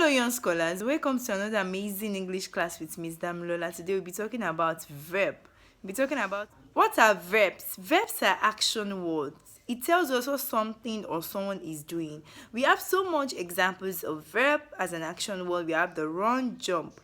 young scholars, welcome to another amazing English class with Miss Damilola. Today we'll be talking about verb. We'll be talking about what are verbs. Verbs are action words. It tells us what something or someone is doing. We have so much examples of verb as an action word. We have the run, jump,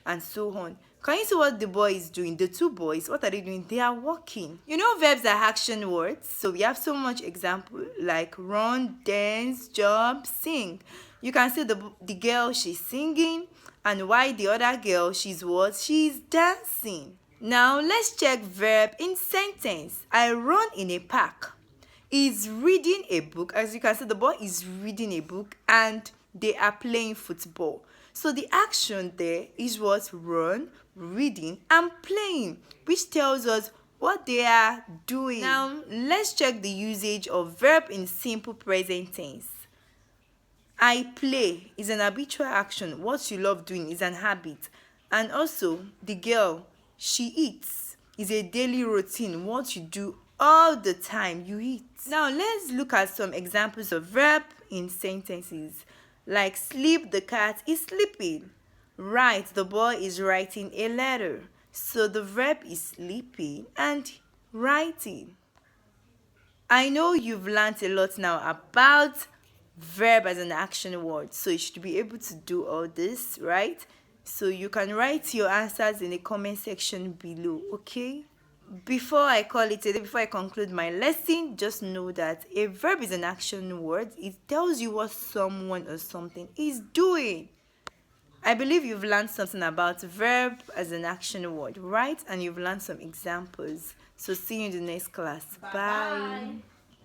and so on. Can you see what the boy is doing? The two boys, what are they doing? They are walking. You know, verbs are action words, so we have so much example like run, dance, jump, sing. You can see the girl, she's singing, and why the other girl, she's what? She's dancing. Now let's check verb in sentence. I run in a park. Is reading a book. As you can see, the boy is reading a book and they are playing football. So the action there is what? Run, reading, and playing, which tells us what they are doing. Now let's check the usage of verb in simple present tense. I play is an habitual action. What you love doing is an habit. And also the girl, she eats is a daily routine. What you do all the time, you eat. Now let's look at some examples of verb in sentences. Like sleep, the cat is sleeping. Write, the boy is writing a letter. So the verb is sleeping and writing. I know you've learned a lot now about verb as an action word. So you should be able to do all this, right? So you can write your answers in the comment section below, okay? Before I call it a day, before I conclude my lesson, just know that a verb is an action word. It tells you what someone or something is doing. I believe you've learned something about verb as an action word, right? And you've learned some examples. So see you in the next class. Bye.